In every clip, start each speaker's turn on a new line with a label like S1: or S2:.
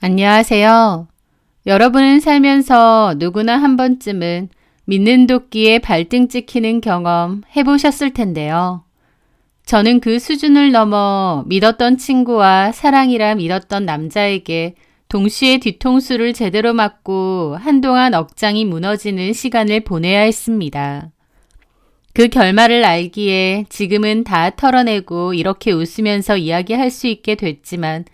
S1: 안녕하세요. 여러분은 살면서 누구나 한 번쯤은 믿는 도끼에 발등 찍히는 경험 해보셨을 텐데요. 저는 그 수준을 넘어 믿었던 친구와 사랑이라 믿었던 남자에게 동시에 뒤통수를 제대로 맞고 한동안 억장이 무너지는 시간을 보내야 했습니다. 그 결말을 알기에 지금은 다 털어내고 이렇게 웃으면서 이야기할 수 있게 됐지만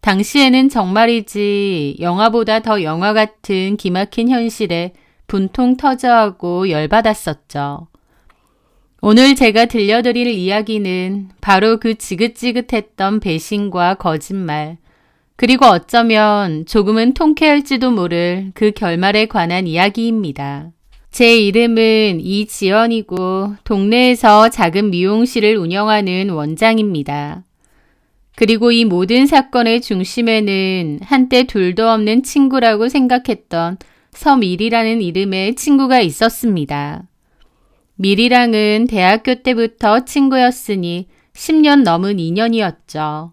S1: 당시에는 정말이지 영화보다 더 영화 같은 기막힌 현실에 분통 터져하고 열받았었죠. 오늘 제가 들려드릴 이야기는 바로 그 지긋지긋했던 배신과 거짓말, 그리고 어쩌면 조금은 통쾌할지도 모를 그 결말에 관한 이야기입니다. 제 이름은 이지연이고 동네에서 작은 미용실을 운영하는 원장입니다. 그리고 이 모든 사건의 중심에는 한때 둘도 없는 친구라고 생각했던 서밀이라는 이름의 친구가 있었습니다. 밀이랑은 대학교 때부터 친구였으니 10년 넘은 인연이었죠.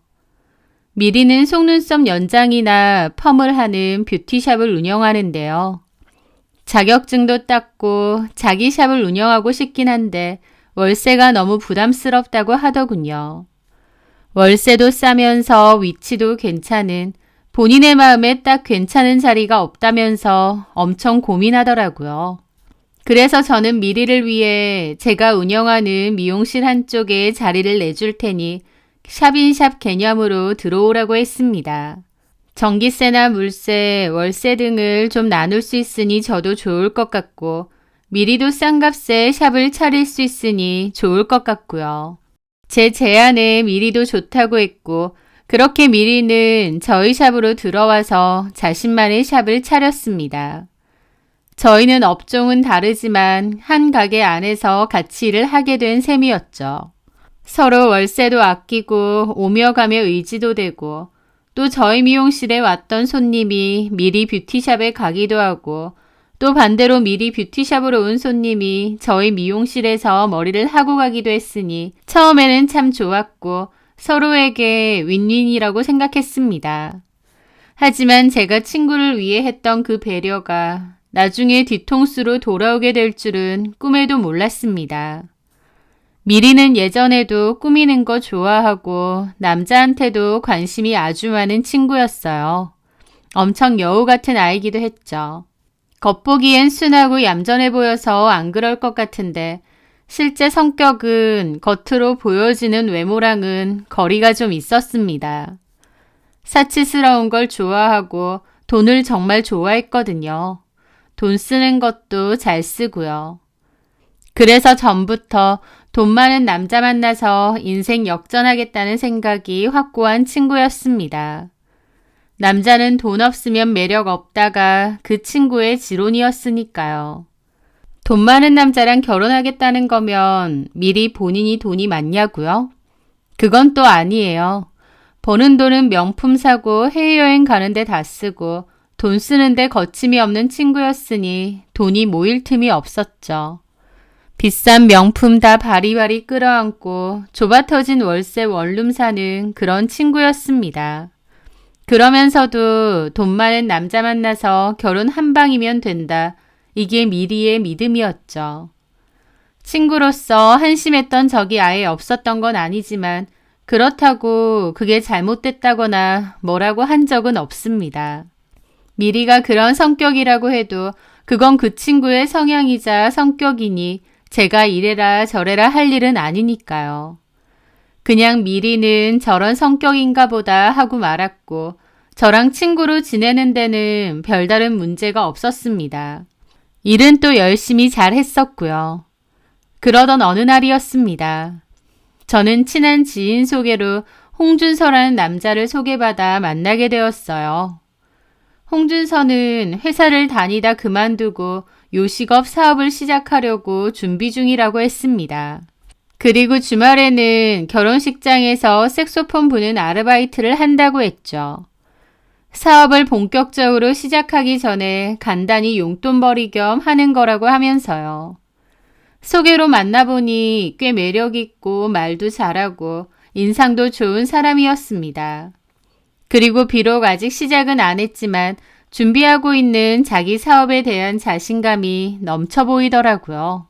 S1: 밀이는 속눈썹 연장이나 펌을 하는 뷰티샵을 운영하는데요. 자격증도 땄고 자기 샵을 운영하고 싶긴 한데 월세가 너무 부담스럽다고 하더군요. 월세도 싸면서 위치도 괜찮은 본인의 마음에 딱 괜찮은 자리가 없다면서 엄청 고민하더라고요. 그래서 저는 미리를 위해 제가 운영하는 미용실 한쪽에 자리를 내줄 테니 샵인샵 개념으로 들어오라고 했습니다. 전기세나 물세, 월세 등을 좀 나눌 수 있으니 저도 좋을 것 같고 미리도 싼 값에 샵을 차릴 수 있으니 좋을 것 같고요. 제 제안에 미리도 좋다고 했고 그렇게 미리는 저희 샵으로 들어와서 자신만의 샵을 차렸습니다. 저희는 업종은 다르지만 한 가게 안에서 같이 일을 하게 된 셈이었죠. 서로 월세도 아끼고 오며 가며 의지도 되고 또 저희 미용실에 왔던 손님이 미리 뷰티샵에 가기도 하고 또 반대로 미리 뷰티샵으로 온 손님이 저희 미용실에서 머리를 하고 가기도 했으니 처음에는 참 좋았고 서로에게 윈윈이라고 생각했습니다. 하지만 제가 친구를 위해 했던 그 배려가 나중에 뒤통수로 돌아오게 될 줄은 꿈에도 몰랐습니다. 미리는 예전에도 꾸미는 거 좋아하고 남자한테도 관심이 아주 많은 친구였어요. 엄청 여우 같은 아이기도 했죠. 겉보기엔 순하고 얌전해 보여서 안 그럴 것 같은데 실제 성격은 겉으로 보여지는 외모랑은 거리가 좀 있었습니다. 사치스러운 걸 좋아하고 돈을 정말 좋아했거든요. 돈 쓰는 것도 잘 쓰고요. 그래서 전부터 돈 많은 남자 만나서 인생 역전하겠다는 생각이 확고한 친구였습니다. 남자는 돈 없으면 매력 없다가 그 친구의 지론이었으니까요. 돈 많은 남자랑 결혼하겠다는 거면 미리 본인이 돈이 많냐고요? 그건 또 아니에요. 버는 돈은 명품 사고 해외여행 가는데 다 쓰고 돈 쓰는데 거침이 없는 친구였으니 돈이 모일 틈이 없었죠. 비싼 명품 다 바리바리 끌어안고 좁아터진 월세 원룸 사는 그런 친구였습니다. 그러면서도 돈 많은 남자 만나서 결혼 한 방이면 된다. 이게 미리의 믿음이었죠. 친구로서 한심했던 적이 아예 없었던 건 아니지만 그렇다고 그게 잘못됐다거나 뭐라고 한 적은 없습니다. 미리가 그런 성격이라고 해도 그건 그 친구의 성향이자 성격이니 제가 이래라 저래라 할 일은 아니니까요. 그냥 미리는 저런 성격인가 보다 하고 말았고 저랑 친구로 지내는 데는 별다른 문제가 없었습니다. 일은 또 열심히 잘 했었고요. 그러던 어느 날이었습니다. 저는 친한 지인 소개로 홍준서라는 남자를 소개받아 만나게 되었어요. 홍준서는 회사를 다니다 그만두고 요식업 사업을 시작하려고 준비 중이라고 했습니다. 그리고 주말에는 결혼식장에서 색소폰 부는 아르바이트를 한다고 했죠. 사업을 본격적으로 시작하기 전에 간단히 용돈벌이 겸 하는 거라고 하면서요. 소개로 만나보니 꽤 매력있고 말도 잘하고 인상도 좋은 사람이었습니다. 그리고 비록 아직 시작은 안 했지만 준비하고 있는 자기 사업에 대한 자신감이 넘쳐 보이더라고요.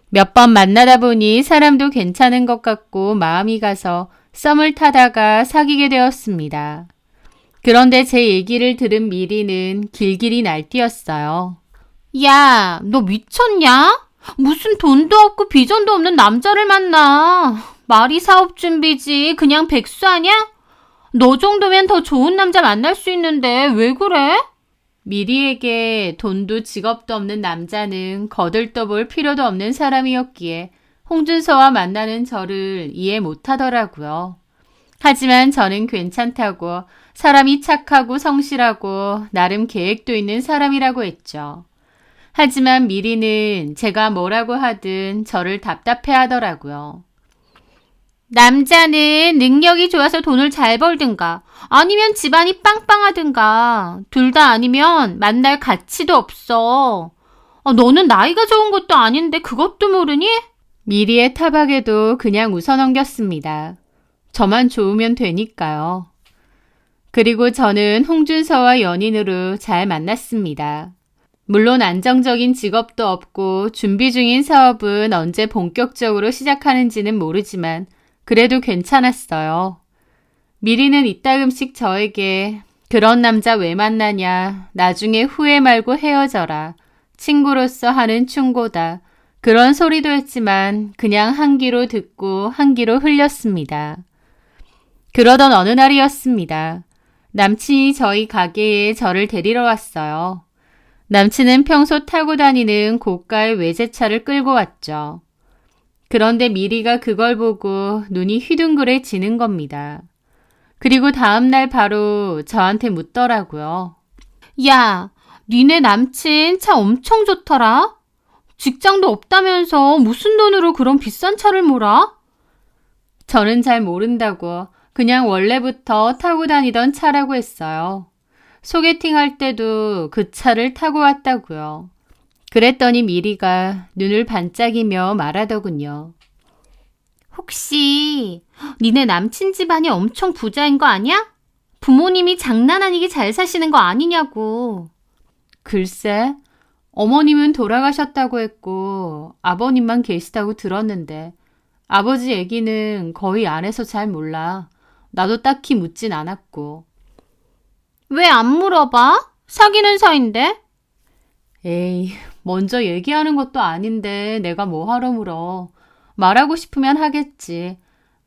S1: 몇 번 만나다 보니 사람도 괜찮은 것 같고 마음이 가서 썸을 타다가 사귀게 되었습니다. 그런데 제 얘기를 들은 미리는 길길이 날뛰었어요. 야, 너 미쳤냐? 무슨 돈도 없고 비전도 없는 남자를 만나. 말이 사업 준비지. 그냥 백수 아냐? 너 정도면 더 좋은 남자 만날 수 있는데 왜 그래? 미리에게 돈도 직업도 없는 남자는 거들떠볼 필요도 없는 사람이었기에 홍준서와 만나는 저를 이해 못하더라고요. 하지만 저는 괜찮다고, 사람이 착하고 성실하고 나름 계획도 있는 사람이라고 했죠. 하지만 미리는 제가 뭐라고 하든 저를 답답해 하더라고요. 남자는 능력이 좋아서 돈을 잘 벌든가 아니면 집안이 빵빵하든가 둘 다 아니면 만날 가치도 없어. 너는 나이가 좋은 것도 아닌데 그것도 모르니? 미리의 타박에도 그냥 웃어넘겼습니다. 저만 좋으면 되니까요. 그리고 저는 홍준서와 연인으로 잘 만났습니다. 물론 안정적인 직업도 없고 준비 중인 사업은 언제 본격적으로 시작하는지는 모르지만 그래도 괜찮았어요. 미리는 이따금씩 저에게 그런 남자 왜 만나냐, 나중에 후회 말고 헤어져라, 친구로서 하는 충고다, 그런 소리도 했지만 그냥 한 귀로 듣고 한 귀로 흘렸습니다. 그러던 어느 날이었습니다. 남친이 저희 가게에 저를 데리러 왔어요. 남친은 평소 타고 다니는 고가의 외제차를 끌고 왔죠. 그런데 미리가 그걸 보고 눈이 휘둥그레지는 겁니다. 그리고 다음날 바로 저한테 묻더라고요. 야, 니네 남친 차 엄청 좋더라? 직장도 없다면서 무슨 돈으로 그런 비싼 차를 몰아? 저는 잘 모른다고 그냥 원래부터 타고 다니던 차라고 했어요. 소개팅 할 때도 그 차를 타고 왔다고요. 그랬더니 미리가 눈을 반짝이며 말하더군요. 혹시 니네 남친 집안이 엄청 부자인 거 아니야? 부모님이 장난 아니게 잘 사시는 거 아니냐고. 글쎄, 어머님은 돌아가셨다고 했고 아버님만 계시다고 들었는데 아버지 얘기는 거의 안 해서 잘 몰라. 나도 딱히 묻진 않았고. 왜 안 물어봐? 사귀는 사이인데? 에이, 먼저 얘기하는 것도 아닌데 내가 뭐 하러 물어. 말하고 싶으면 하겠지.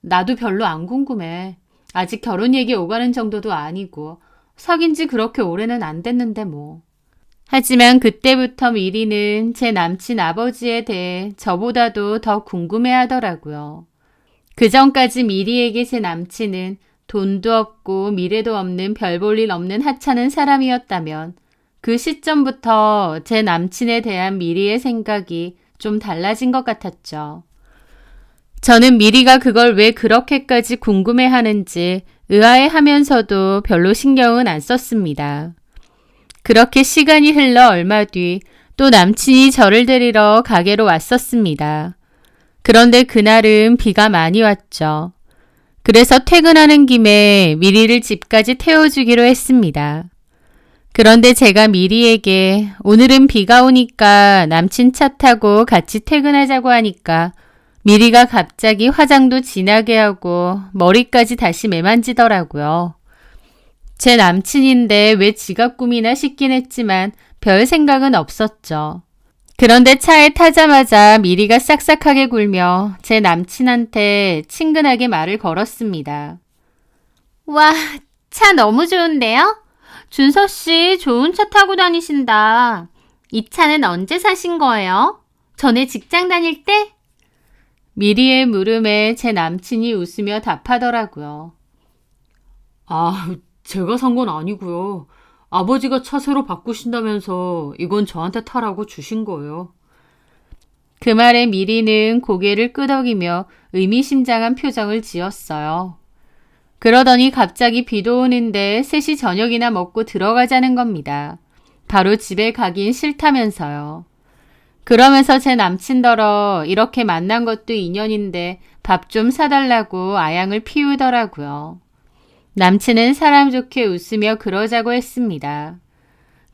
S1: 나도 별로 안 궁금해. 아직 결혼 얘기 오가는 정도도 아니고 사귄 지 그렇게 오래는 안 됐는데 뭐. 하지만 그때부터 미리는 제 남친 아버지에 대해 저보다도 더 궁금해 하더라고요. 그 전까지 미리에게 제 남친은 돈도 없고 미래도 없는 별 볼 일 없는 하찮은 사람이었다면 그 시점부터 제 남친에 대한 미리의 생각이 좀 달라진 것 같았죠. 저는 미리가 그걸 왜 그렇게까지 궁금해하는지 의아해하면서도 별로 신경은 안 썼습니다. 그렇게 시간이 흘러 얼마 뒤 또 남친이 저를 데리러 가게로 왔었습니다. 그런데 그날은 비가 많이 왔죠. 그래서 퇴근하는 김에 미리를 집까지 태워주기로 했습니다. 그런데 제가 미리에게 오늘은 비가 오니까 남친 차 타고 같이 퇴근하자고 하니까 미리가 갑자기 화장도 진하게 하고 머리까지 다시 매만지더라고요. 제 남친인데 왜 지갑 꾸미나 싶긴 했지만 별 생각은 없었죠. 그런데 차에 타자마자 미리가 싹싹하게 굴며 제 남친한테 친근하게 말을 걸었습니다. 와, 차 너무 좋은데요? 준서 씨 좋은 차 타고 다니신다. 이 차는 언제 사신 거예요? 전에 직장 다닐 때? 미리의 물음에 제 남친이 웃으며 답하더라고요. 제가 산 건 아니고요. 아버지가 차 새로 바꾸신다면서 이건 저한테 타라고 주신 거예요. 그 말에 미리는 고개를 끄덕이며 의미심장한 표정을 지었어요. 그러더니 갑자기 비도 오는데 셋이 저녁이나 먹고 들어가자는 겁니다. 바로 집에 가긴 싫다면서요. 그러면서 제 남친더러 이렇게 만난 것도 인연인데 밥 좀 사달라고 아양을 피우더라고요. 남친은 사람 좋게 웃으며 그러자고 했습니다.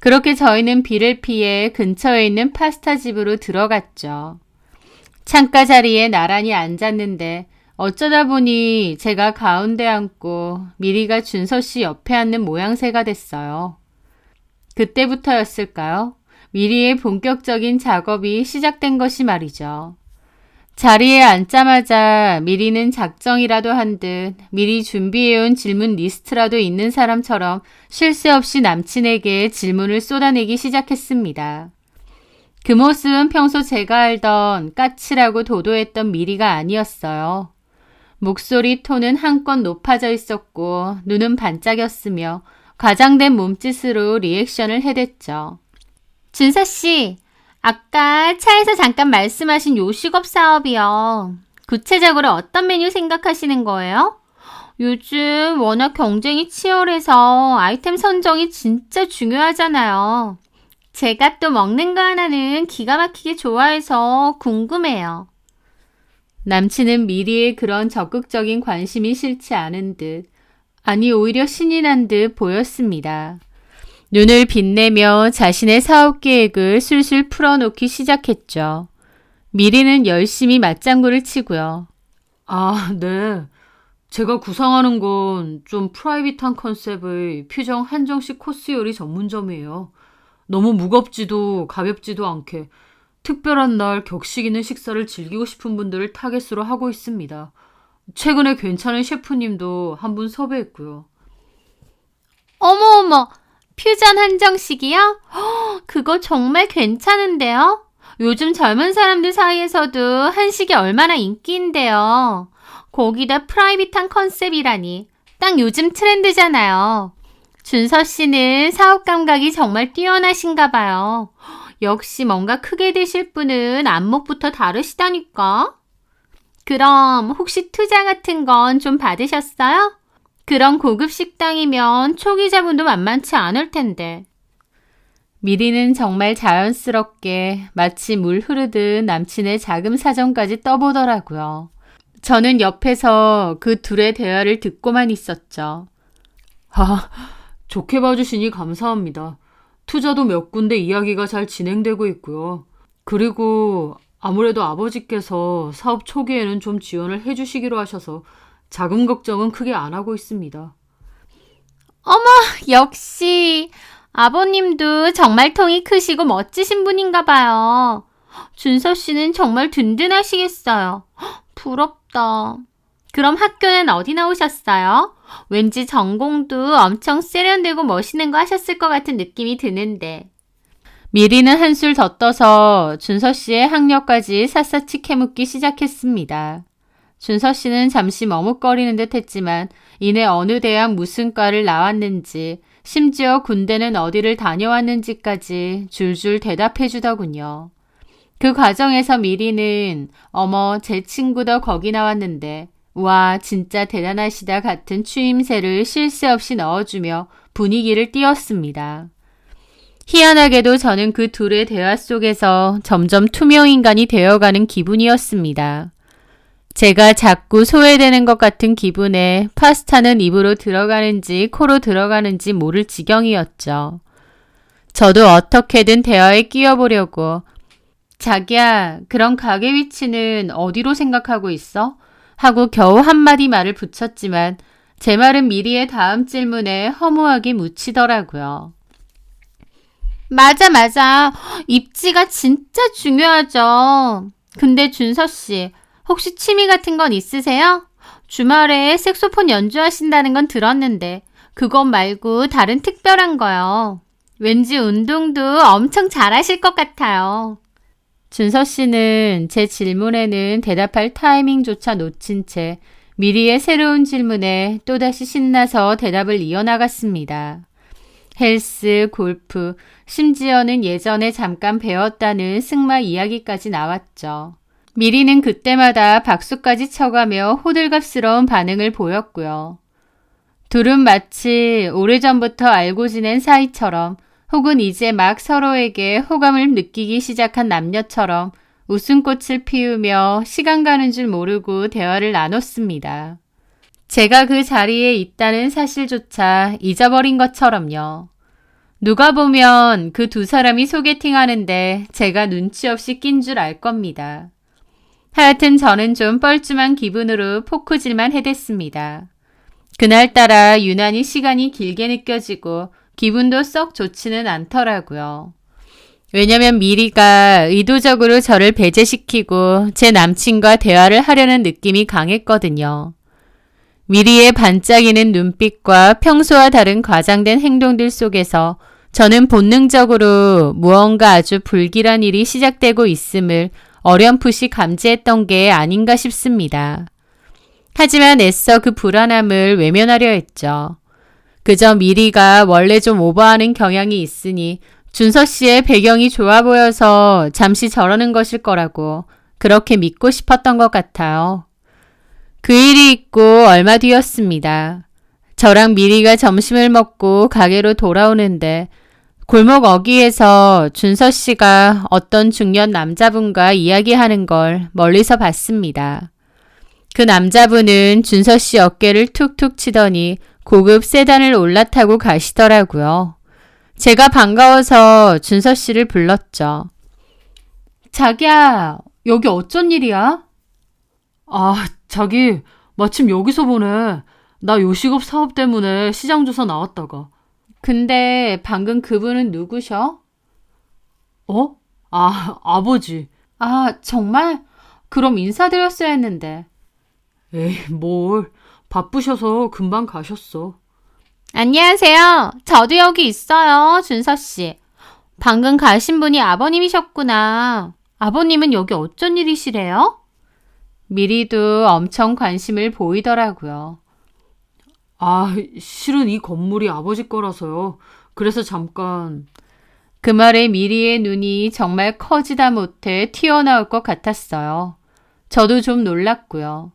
S1: 그렇게 저희는 비를 피해 근처에 있는 파스타 집으로 들어갔죠. 창가 자리에 나란히 앉았는데 어쩌다 보니 제가 가운데 앉고 미리가 준서 씨 옆에 앉는 모양새가 됐어요. 그때부터였을까요? 미리의 본격적인 작업이 시작된 것이 말이죠. 자리에 앉자마자 미리는 작정이라도 한 듯 미리 준비해온 질문 리스트라도 있는 사람처럼 쉴 새 없이 남친에게 질문을 쏟아내기 시작했습니다. 그 모습은 평소 제가 알던 까칠하고 도도했던 미리가 아니었어요. 목소리 톤은 한껏 높아져 있었고 눈은 반짝였으며 과장된 몸짓으로 리액션을 해댔죠. 준서 씨, 아까 차에서 잠깐 말씀하신 요식업 사업이요. 구체적으로 어떤 메뉴 생각하시는 거예요? 요즘 워낙 경쟁이 치열해서 아이템 선정이 진짜 중요하잖아요. 제가 또 먹는 거 하나는 기가 막히게 좋아해서 궁금해요. 남친은 미리의 그런 적극적인 관심이 싫지 않은 듯, 아니 오히려 신이 난 듯 보였습니다. 눈을 빛내며 자신의 사업 계획을 술술 풀어놓기 시작했죠. 미리는 열심히 맞장구를 치고요. 아, 네. 제가 구상하는 건 좀 프라이빗한 컨셉의 퓨전 한정식 코스 요리 전문점이에요. 너무 무겁지도 가볍지도 않게 특별한 날 격식 있는 식사를 즐기고 싶은 분들을 타겟으로 하고 있습니다. 최근에 괜찮은 셰프님도 한 분 섭외했고요. 어머, 퓨전 한정식이요? 그거 정말 괜찮은데요? 요즘 젊은 사람들 사이에서도 한식이 얼마나 인기인데요. 거기다 프라이빗한 컨셉이라니. 딱 요즘 트렌드잖아요. 준서 씨는 사업 감각이 정말 뛰어나신가 봐요. 역시 뭔가 크게 되실 분은 안목부터 다르시다니까. 그럼 혹시 투자 같은 건 좀 받으셨어요? 그런 고급 식당이면 초기 자본도 만만치 않을 텐데. 미리는 정말 자연스럽게 마치 물 흐르듯 남친의 자금 사정까지 떠보더라고요. 저는 옆에서 그 둘의 대화를 듣고만 있었죠. 좋게 봐주시니 감사합니다. 투자도 몇 군데 이야기가 잘 진행되고 있고요. 그리고 아무래도 아버지께서 사업 초기에는 좀 지원을 해주시기로 하셔서 자금 걱정은 크게 안 하고 있습니다. 어머, 역시 아버님도 정말 통이 크시고 멋지신 분인가 봐요. 준서 씨는 정말 든든하시겠어요. 부럽다. 그럼 학교는 어디 나오셨어요? 왠지 전공도 엄청 세련되고 멋있는 거 하셨을 것 같은 느낌이 드는데. 미리는 한술 더 떠서 준서 씨의 학력까지 샅샅이 캐묻기 시작했습니다. 준서 씨는 잠시 머뭇거리는 듯 했지만 이내 어느 대학 무슨 과를 나왔는지 심지어 군대는 어디를 다녀왔는지까지 줄줄 대답해 주더군요. 그 과정에서 미리는 어머 제 친구도 거기 나왔는데 와 진짜 대단하시다 같은 추임새를 쉴 새 없이 넣어주며 분위기를 띄웠습니다. 희한하게도 저는 그 둘의 대화 속에서 점점 투명인간이 되어가는 기분이었습니다. 제가 자꾸 소외되는 것 같은 기분에 파스타는 입으로 들어가는지 코로 들어가는지 모를 지경이었죠. 저도 어떻게든 대화에 끼어보려고 자기야, 그런 가게 위치는 어디로 생각하고 있어? 하고 겨우 한마디 말을 붙였지만 제 말은 미리의 다음 질문에 허무하게 묻히더라고요. 맞아. 입지가 진짜 중요하죠. 근데 준서 씨, 혹시 취미 같은 건 있으세요? 주말에 색소폰 연주하신다는 건 들었는데 그것 말고 다른 특별한 거요. 왠지 운동도 엄청 잘하실 것 같아요. 준서 씨는 제 질문에는 대답할 타이밍조차 놓친 채 미리의 새로운 질문에 또다시 신나서 대답을 이어나갔습니다. 헬스, 골프, 심지어는 예전에 잠깐 배웠다는 승마 이야기까지 나왔죠. 미리는 그때마다 박수까지 쳐가며 호들갑스러운 반응을 보였고요. 둘은 마치 오래전부터 알고 지낸 사이처럼 혹은 이제 막 서로에게 호감을 느끼기 시작한 남녀처럼 웃음꽃을 피우며 시간 가는 줄 모르고 대화를 나눴습니다. 제가 그 자리에 있다는 사실조차 잊어버린 것처럼요. 누가 보면 그 두 사람이 소개팅하는데 제가 눈치 없이 낀 줄 알 겁니다. 하여튼 저는 좀 뻘쭘한 기분으로 포크질만 해댔습니다. 그날따라 유난히 시간이 길게 느껴지고 기분도 썩 좋지는 않더라고요. 왜냐면 미리가 의도적으로 저를 배제시키고 제 남친과 대화를 하려는 느낌이 강했거든요. 미리의 반짝이는 눈빛과 평소와 다른 과장된 행동들 속에서 저는 본능적으로 무언가 아주 불길한 일이 시작되고 있음을 어렴풋이 감지했던 게 아닌가 싶습니다. 하지만 애써 그 불안함을 외면하려 했죠. 그저 미리가 원래 좀 오버하는 경향이 있으니 준서 씨의 배경이 좋아 보여서 잠시 저러는 것일 거라고 그렇게 믿고 싶었던 것 같아요. 그 일이 있고 얼마 뒤였습니다. 저랑 미리가 점심을 먹고 가게로 돌아오는데 골목 어귀에서 준서 씨가 어떤 중년 남자분과 이야기하는 걸 멀리서 봤습니다. 그 남자분은 준서 씨 어깨를 툭툭 치더니 고급 세단을 올라타고 가시더라고요. 제가 반가워서 준서 씨를 불렀죠. 자기야, 여기 어쩐 일이야?
S2: 아, 자기 마침 여기서 보네. 나 요식업 사업 때문에 시장조사 나왔다가.
S1: 근데 방금 그분은 누구셔?
S2: 어? 아, 아버지.
S1: 아, 정말? 그럼 인사드렸어야 했는데.
S2: 에이, 뭘. 바쁘셔서 금방 가셨어.
S1: 안녕하세요. 저도 여기 있어요, 준서 씨. 방금 가신 분이 아버님이셨구나. 아버님은 여기 어쩐 일이시래요? 미리도 엄청 관심을 보이더라고요.
S2: 아, 실은 이 건물이 아버지 거라서요. 그래서 잠깐.
S1: 그 말에 미리의 눈이 정말 커지다 못해 튀어나올 것 같았어요. 저도 좀 놀랐고요.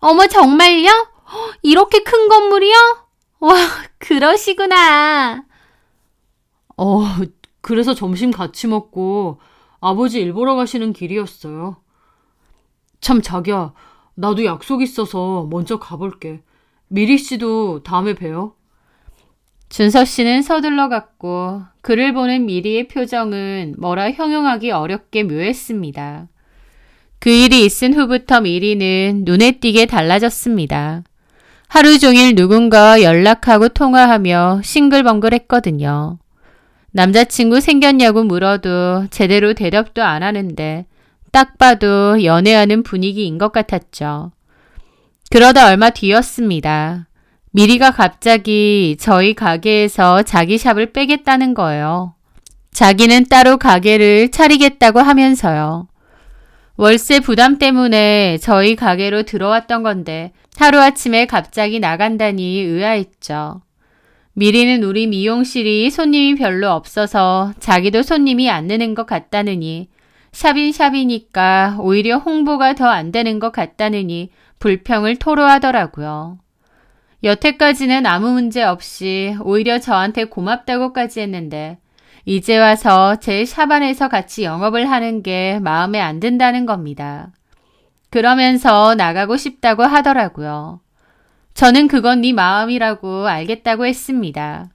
S1: 어머, 정말요? 이렇게 큰 건물이요? 와, 그러시구나.
S2: 그래서 점심 같이 먹고 아버지 일 보러 가시는 길이었어요. 참, 자기야, 나도 약속 있어서 먼저 가볼게. 미리 씨도 다음에 봬요.
S1: 준서 씨는 서둘러 갔고 그를 보는 미리의 표정은 뭐라 형용하기 어렵게 묘했습니다. 그 일이 있은 후부터 미리는 눈에 띄게 달라졌습니다. 하루 종일 누군가와 연락하고 통화하며 싱글벙글했거든요. 남자친구 생겼냐고 물어도 제대로 대답도 안 하는데 딱 봐도 연애하는 분위기인 것 같았죠. 그러다 얼마 뒤였습니다. 미리가 갑자기 저희 가게에서 자기 샵을 빼겠다는 거예요. 자기는 따로 가게를 차리겠다고 하면서요. 월세 부담 때문에 저희 가게로 들어왔던 건데 하루아침에 갑자기 나간다니 의아했죠. 미리는 우리 미용실이 손님이 별로 없어서 자기도 손님이 안 느는 것 같다느니 샵인 샵이니까 오히려 홍보가 더 안 되는 것 같다느니 불평을 토로하더라고요. 여태까지는 아무 문제 없이 오히려 저한테 고맙다고까지 했는데 이제 와서 제 샵 안에서 같이 영업을 하는 게 마음에 안 든다는 겁니다. 그러면서 나가고 싶다고 하더라고요. 저는 그건 네 마음이라고 알겠다고 했습니다.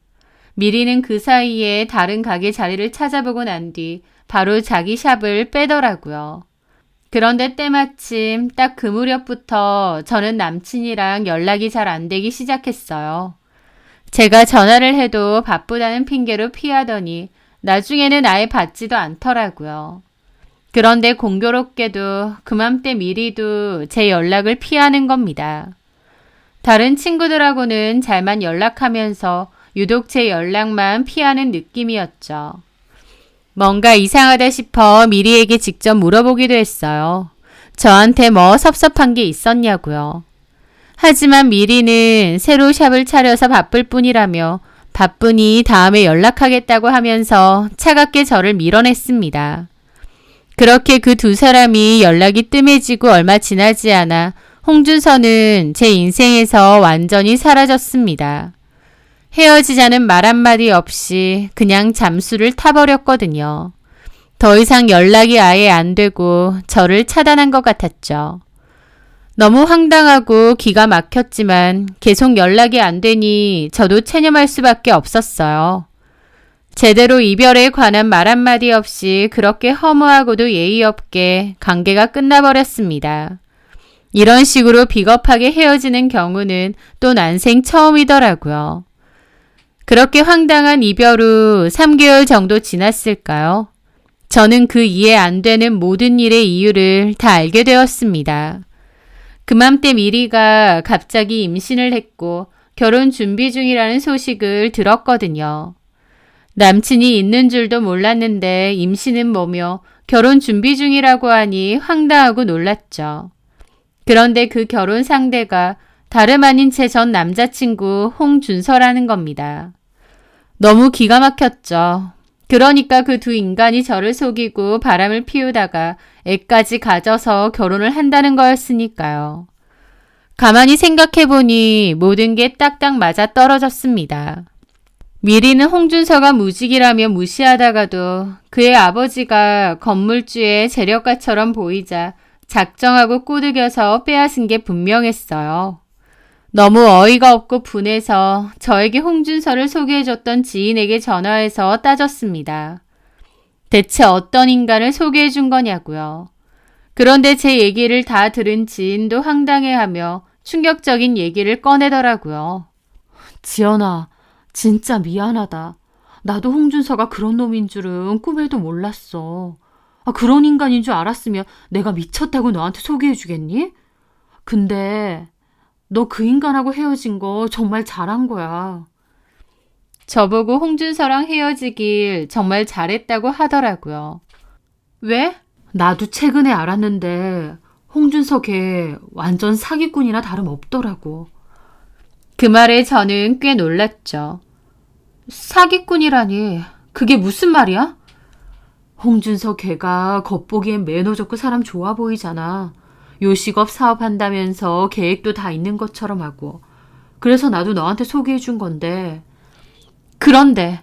S1: 미리는 그 사이에 다른 가게 자리를 찾아보고 난 뒤 바로 자기 샵을 빼더라고요. 그런데 때마침 딱 그 무렵부터 저는 남친이랑 연락이 잘 안 되기 시작했어요. 제가 전화를 해도 바쁘다는 핑계로 피하더니 나중에는 아예 받지도 않더라고요. 그런데 공교롭게도 그맘때 미리도 제 연락을 피하는 겁니다. 다른 친구들하고는 잘만 연락하면서 유독 제 연락만 피하는 느낌이었죠. 뭔가 이상하다 싶어 미리에게 직접 물어보기도 했어요. 저한테 뭐 섭섭한 게 있었냐고요. 하지만 미리는 새로 샵을 차려서 바쁠 뿐이라며 바쁘니 다음에 연락하겠다고 하면서 차갑게 저를 밀어냈습니다. 그렇게 그 두 사람이 연락이 뜸해지고 얼마 지나지 않아 홍준서는 제 인생에서 완전히 사라졌습니다. 헤어지자는 말 한마디 없이 그냥 잠수를 타버렸거든요. 더 이상 연락이 아예 안 되고 저를 차단한 것 같았죠. 너무 황당하고 기가 막혔지만 계속 연락이 안 되니 저도 체념할 수밖에 없었어요. 제대로 이별에 관한 말 한마디 없이 그렇게 허무하고도 예의 없게 관계가 끝나버렸습니다. 이런 식으로 비겁하게 헤어지는 경우는 또 난생 처음이더라고요. 그렇게 황당한 이별 후 3개월 정도 지났을까요? 저는 그 이해 안 되는 모든 일의 이유를 다 알게 되었습니다. 그맘때 미리가 갑자기 임신을 했고 결혼 준비 중이라는 소식을 들었거든요. 남친이 있는 줄도 몰랐는데 임신은 뭐며 결혼 준비 중이라고 하니 황당하고 놀랐죠. 그런데 그 결혼 상대가 다름 아닌 제 전 남자친구 홍준서라는 겁니다. 너무 기가 막혔죠. 그러니까 그 두 인간이 저를 속이고 바람을 피우다가 애까지 가져서 결혼을 한다는 거였으니까요. 가만히 생각해보니 모든 게 딱딱 맞아 떨어졌습니다. 미리는 홍준서가 무직이라며 무시하다가도 그의 아버지가 건물주의 재력가처럼 보이자 작정하고 꼬드겨서 빼앗은 게 분명했어요. 너무 어이가 없고 분해서 저에게 홍준서를 소개해줬던 지인에게 전화해서 따졌습니다. 대체 어떤 인간을 소개해준 거냐고요. 그런데 제 얘기를 다 들은 지인도 황당해하며 충격적인 얘기를 꺼내더라고요.
S2: 지연아, 진짜 미안하다. 나도 홍준서가 그런 놈인 줄은 꿈에도 몰랐어. 그런 인간인 줄 알았으면 내가 미쳤다고 너한테 소개해주겠니? 근데 너 그 인간하고 헤어진 거 정말 잘한 거야.
S1: 저보고 홍준서랑 헤어지길 정말 잘했다고 하더라고요. 왜?
S2: 나도 최근에 알았는데 홍준서 걔 완전 사기꾼이나 다름없더라고.
S1: 그 말에 저는 꽤 놀랐죠. 사기꾼이라니 그게 무슨 말이야?
S2: 홍준서 걔가 겉보기엔 매너 좋고 사람 좋아 보이잖아. 요식업 사업한다면서 계획도 다 있는 것처럼 하고. 그래서 나도 너한테 소개해준 건데.
S1: 그런데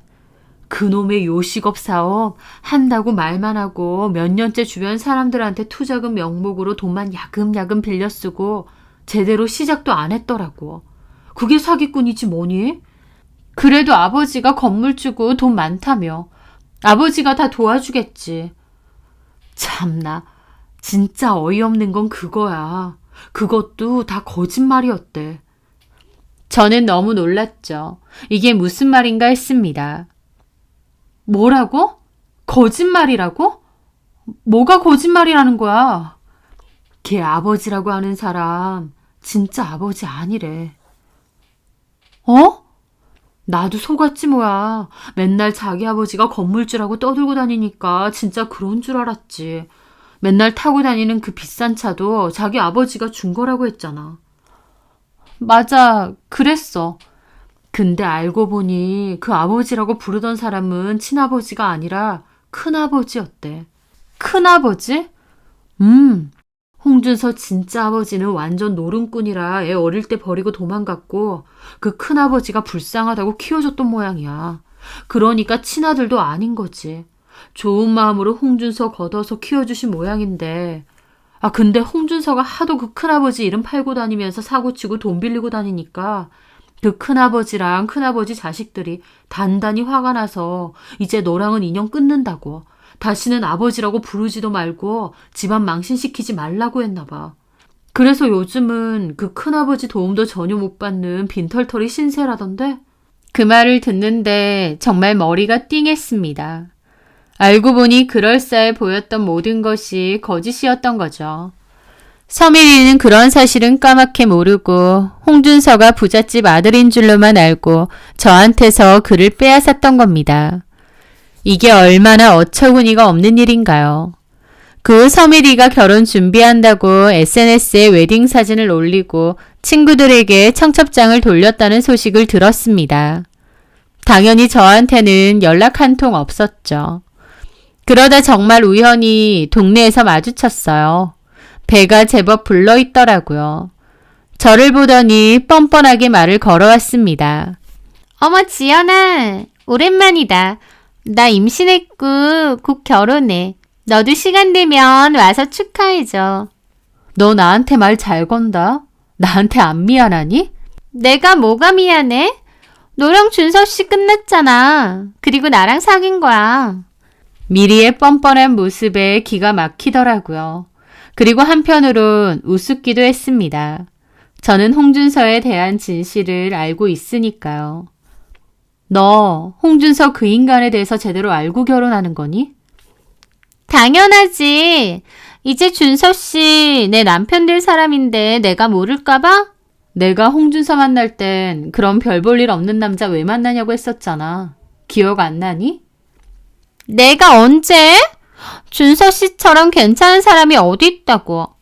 S2: 그놈의 요식업 사업 한다고 말만 하고 몇 년째 주변 사람들한테 투자금 명목으로 돈만 야금야금 빌려 쓰고 제대로 시작도 안 했더라고. 그게 사기꾼이지 뭐니?
S1: 그래도 아버지가 건물주고 돈 많다며. 아버지가 다 도와주겠지.
S2: 참나, 진짜 어이없는 건 그거야. 그것도 다 거짓말이었대.
S1: 저는 너무 놀랐죠. 이게 무슨 말인가 했습니다. 뭐라고? 거짓말이라고? 뭐가 거짓말이라는 거야?
S2: 걔 아버지라고 하는 사람 진짜 아버지 아니래.
S1: 어?
S2: 나도 속았지 뭐야. 맨날 자기 아버지가 건물주라고 떠들고 다니니까 진짜 그런 줄 알았지. 맨날 타고 다니는 그 비싼 차도 자기 아버지가 준 거라고 했잖아.
S1: 맞아, 그랬어.
S2: 근데 알고 보니 그 아버지라고 부르던 사람은 친아버지가 아니라 큰아버지였대.
S1: 큰아버지?
S2: 홍준서 진짜 아버지는 완전 노름꾼이라 애 어릴 때 버리고 도망갔고 그 큰아버지가 불쌍하다고 키워줬던 모양이야. 그러니까 친아들도 아닌 거지. 좋은 마음으로 홍준서 걷어서 키워주신 모양인데 근데 홍준서가 하도 그 큰아버지 이름 팔고 다니면서 사고치고 돈 빌리고 다니니까 그 큰아버지랑 큰아버지 자식들이 단단히 화가 나서 이제 너랑은 인연 끊는다고 다시는 아버지라고 부르지도 말고 집안 망신시키지 말라고 했나 봐. 그래서 요즘은 그 큰아버지 도움도 전혀 못 받는 빈털터리 신세라던데?
S1: 그 말을 듣는데 정말 머리가 띵했습니다. 알고 보니 그럴싸해 보였던 모든 것이 거짓이었던 거죠. 서민이는 그런 사실은 까맣게 모르고 홍준서가 부잣집 아들인 줄로만 알고 저한테서 그를 빼앗았던 겁니다. 이게 얼마나 어처구니가 없는 일인가요? 그 후 서미리가 결혼 준비한다고 SNS에 웨딩 사진을 올리고 친구들에게 청첩장을 돌렸다는 소식을 들었습니다. 당연히 저한테는 연락 한 통 없었죠. 그러다 정말 우연히 동네에서 마주쳤어요. 배가 제법 불러있더라고요. 저를 보더니 뻔뻔하게 말을 걸어왔습니다. 어머 지연아, 오랜만이다. 나 임신했고 곧 결혼해. 너도 시간 되면 와서 축하해줘. 너 나한테 말 잘 건다. 나한테 안 미안하니? 내가 뭐가 미안해? 너랑 준서 씨 끝났잖아. 그리고 나랑 사귄 거야. 미리의 뻔뻔한 모습에 기가 막히더라고요. 그리고 한편으론 우습기도 했습니다. 저는 홍준서에 대한 진실을 알고 있으니까요. 너 홍준서 그 인간에 대해서 제대로 알고 결혼하는 거니? 당연하지. 이제 준서 씨 내 남편 될 사람인데 내가 모를까 봐? 내가 홍준서 만날 땐 그런 별 볼 일 없는 남자 왜 만나냐고 했었잖아. 기억 안 나니? 내가 언제? 준서 씨처럼 괜찮은 사람이 어디 있다고.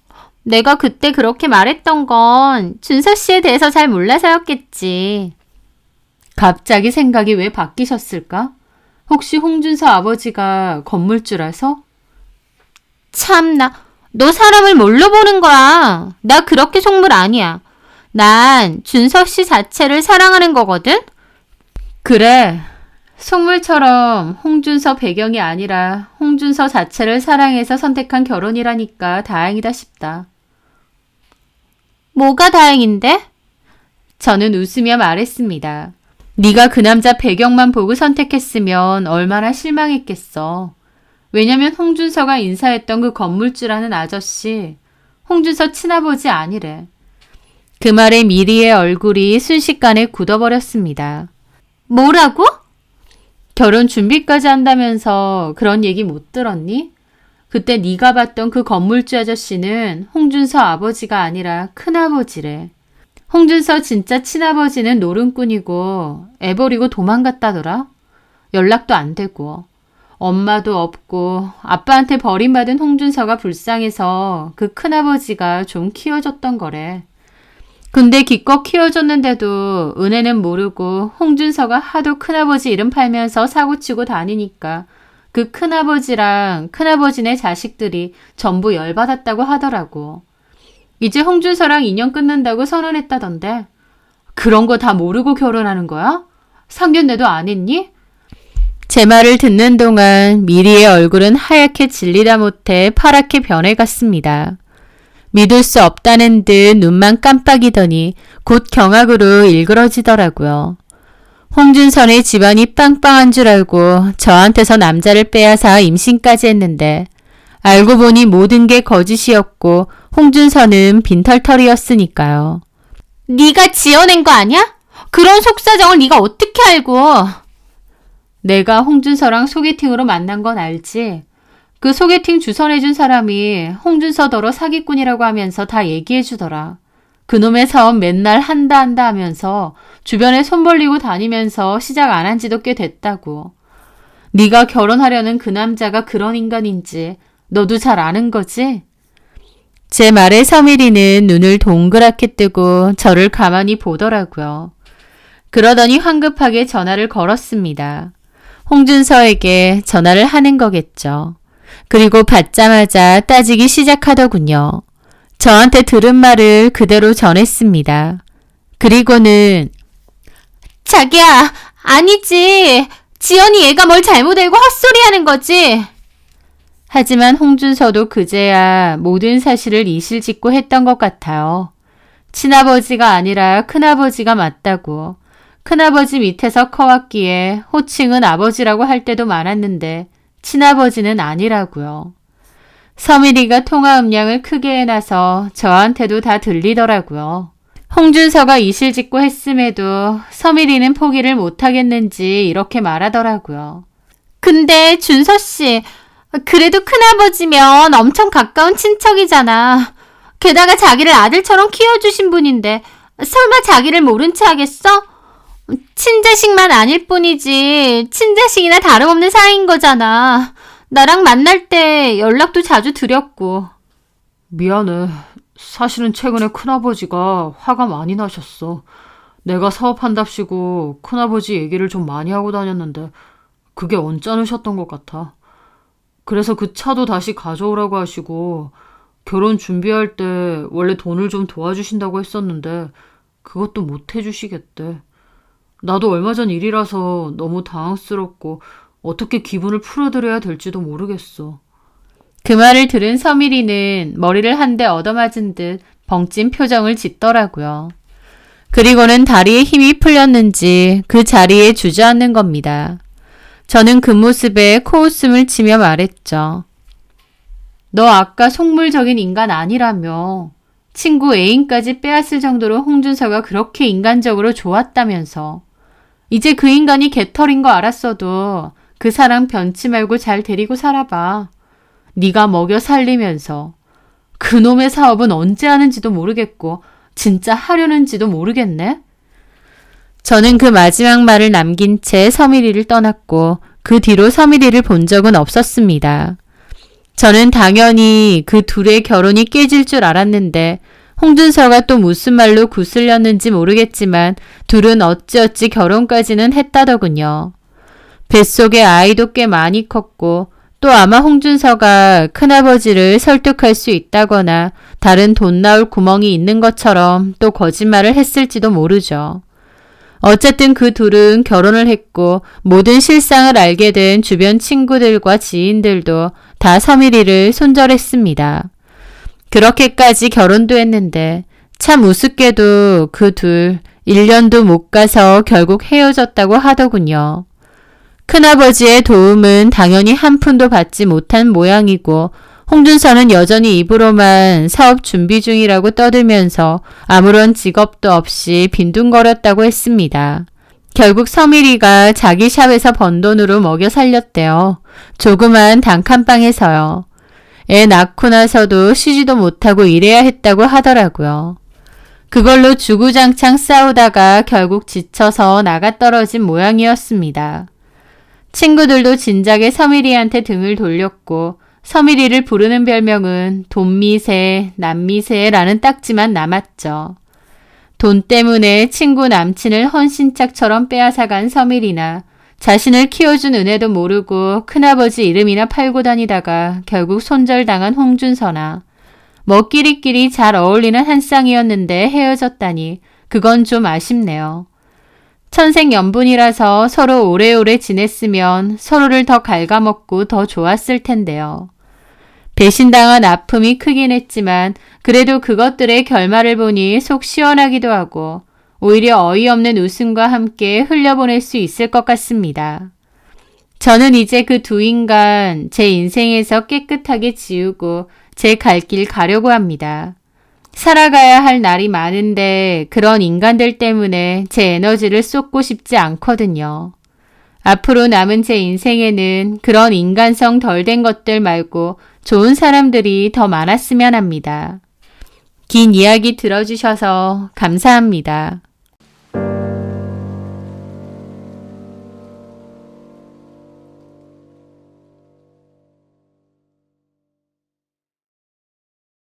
S1: 내가 그때 그렇게 말했던 건 준서 씨에 대해서 잘 몰라서였겠지. 갑자기 생각이 왜 바뀌셨을까? 혹시 홍준서 아버지가 건물주라서? 참나, 너 사람을 뭘로 보는 거야? 나 그렇게 속물 아니야. 난 준서 씨 자체를 사랑하는 거거든? 그래. 속물처럼 홍준서 배경이 아니라 홍준서 자체를 사랑해서 선택한 결혼이라니까 다행이다 싶다. 뭐가 다행인데? 저는 웃으며 말했습니다. 네가 그 남자 배경만 보고 선택했으면 얼마나 실망했겠어. 왜냐면 홍준서가 인사했던 그 건물주라는 아저씨, 홍준서 친아버지 아니래. 그 말에 미리의 얼굴이 순식간에 굳어버렸습니다. 뭐라고? 결혼 준비까지 한다면서 그런 얘기 못 들었니? 그때 네가 봤던 그 건물주 아저씨는 홍준서 아버지가 아니라 큰아버지래. 홍준서 진짜 친아버지는 노름꾼이고 애 버리고 도망갔다더라. 연락도 안 되고 엄마도 없고 아빠한테 버림받은 홍준서가 불쌍해서 그 큰아버지가 좀 키워줬던 거래. 근데 기껏 키워줬는데도 은혜는 모르고 홍준서가 하도 큰아버지 이름 팔면서 사고치고 다니니까 그 큰아버지랑 큰아버지네 자식들이 전부 열받았다고 하더라고. 이제 홍준서랑 인연 끊는다고 선언했다던데. 그런 거 다 모르고 결혼하는 거야? 상견례도 안 했니? 제 말을 듣는 동안 미리의 얼굴은 하얗게 질리다 못해 파랗게 변해갔습니다. 믿을 수 없다는 듯 눈만 깜빡이더니 곧 경악으로 일그러지더라고요. 홍준선의 집안이 빵빵한 줄 알고 저한테서 남자를 빼앗아 임신까지 했는데 알고 보니 모든 게 거짓이었고 홍준선은 빈털털이었으니까요. 네가 지어낸 거 아니야? 그런 속사정을 네가 어떻게 알고? 내가 홍준서랑 소개팅으로 만난 건 알지? 그 소개팅 주선해준 사람이 홍준서더러 사기꾼이라고 하면서 다 얘기해주더라. 그놈의 사업 맨날 한다 하면서 주변에 손 벌리고 다니면서 시작 안 한 지도 꽤 됐다고. 네가 결혼하려는 그 남자가 그런 인간인지 너도 잘 아는 거지? 제 말에 서미리는 눈을 동그랗게 뜨고 저를 가만히 보더라고요. 그러더니 황급하게 전화를 걸었습니다. 홍준서에게 전화를 하는 거겠죠. 그리고 받자마자 따지기 시작하더군요. 저한테 들은 말을 그대로 전했습니다. 그리고는 자기야, 아니지. 지연이 얘가 뭘 잘못 알고 헛소리하는 거지. 하지만 홍준서도 그제야 모든 사실을 이실직고 했던 것 같아요. 친아버지가 아니라 큰아버지가 맞다고. 큰아버지 밑에서 커왔기에 호칭은 아버지라고 할 때도 많았는데 친아버지는 아니라고요. 서미리가 통화 음량을 크게 해놔서 저한테도 다 들리더라고요. 홍준서가 이실직고 했음에도 서미리는 포기를 못하겠는지 이렇게 말하더라고요. 근데 준서 씨, 그래도 큰아버지면 엄청 가까운 친척이잖아. 게다가 자기를 아들처럼 키워주신 분인데 설마 자기를 모른 채 하겠어? 친자식만 아닐 뿐이지 친자식이나 다름없는 사이인 거잖아. 나랑 만날 때 연락도 자주 드렸고.
S2: 미안해. 사실은 최근에 큰아버지가 화가 많이 나셨어. 내가 사업한답시고 큰아버지 얘기를 좀 많이 하고 다녔는데 그게 언짢으셨던 것 같아. 그래서 그 차도 다시 가져오라고 하시고 결혼 준비할 때 원래 돈을 좀 도와주신다고 했었는데 그것도 못 해주시겠대. 나도 얼마 전 일이라서 너무 당황스럽고 어떻게 기분을 풀어드려야 될지도 모르겠어.
S1: 그 말을 들은 서미리는 머리를 한 대 얻어맞은 듯 벙찐 표정을 짓더라고요. 그리고는 다리에 힘이 풀렸는지 그 자리에 주저앉는 겁니다. 저는 그 모습에 코웃음을 치며 말했죠. 너 아까 속물적인 인간 아니라며. 친구 애인까지 빼앗을 정도로 홍준서가 그렇게 인간적으로 좋았다면서. 이제 그 인간이 개털인 거 알았어도 그 사람 변치 말고 잘 데리고 살아봐. 네가 먹여 살리면서. 그놈의 사업은 언제 하는지도 모르겠고 진짜 하려는지도 모르겠네. 저는 그 마지막 말을 남긴 채 서미리를 떠났고 그 뒤로 서미리를 본 적은 없었습니다. 저는 당연히 그 둘의 결혼이 깨질 줄 알았는데 홍준서가 또 무슨 말로 구슬렸는지 모르겠지만 둘은 어찌어찌 결혼까지는 했다더군요. 뱃속에 아이도 꽤 많이 컸고 또 아마 홍준서가 큰아버지를 설득할 수 있다거나 다른 돈 나올 구멍이 있는 것처럼 또 거짓말을 했을지도 모르죠. 어쨌든 그 둘은 결혼을 했고 모든 실상을 알게 된 주변 친구들과 지인들도 다 서미리를 손절했습니다. 그렇게까지 결혼도 했는데 참 우습게도 그 둘 1년도 못 가서 결국 헤어졌다고 하더군요. 큰아버지의 도움은 당연히 한 푼도 받지 못한 모양이고 홍준서는 여전히 입으로만 사업 준비 중이라고 떠들면서 아무런 직업도 없이 빈둥거렸다고 했습니다. 결국 서미리가 자기 샵에서 번 돈으로 먹여 살렸대요. 조그만 단칸방에서요. 애 낳고 나서도 쉬지도 못하고 일해야 했다고 하더라고요. 그걸로 주구장창 싸우다가 결국 지쳐서 나가떨어진 모양이었습니다. 친구들도 진작에 서미리한테 등을 돌렸고 서미리를 부르는 별명은 돈미새, 남미새라는 딱지만 남았죠. 돈 때문에 친구 남친을 헌신짝처럼 빼앗아간 서미리나 자신을 키워준 은혜도 모르고 큰아버지 이름이나 팔고 다니다가 결국 손절당한 홍준서나 뭐 끼리끼리 잘 어울리는 한 쌍이었는데 헤어졌다니 그건 좀 아쉽네요. 천생연분이라서 서로 오래오래 지냈으면 서로를 더 갉아먹고 더 좋았을 텐데요. 배신당한 아픔이 크긴 했지만 그래도 그것들의 결말을 보니 속 시원하기도 하고 오히려 어이없는 웃음과 함께 흘려보낼 수 있을 것 같습니다. 저는 이제 그 두 인간 제 인생에서 깨끗하게 지우고 제 갈 길 가려고 합니다. 살아가야 할 날이 많은데 그런 인간들 때문에 제 에너지를 쏟고 싶지 않거든요. 앞으로 남은 제 인생에는 그런 인간성 덜 된 것들 말고 좋은 사람들이 더 많았으면 합니다. 긴 이야기 들어주셔서 감사합니다.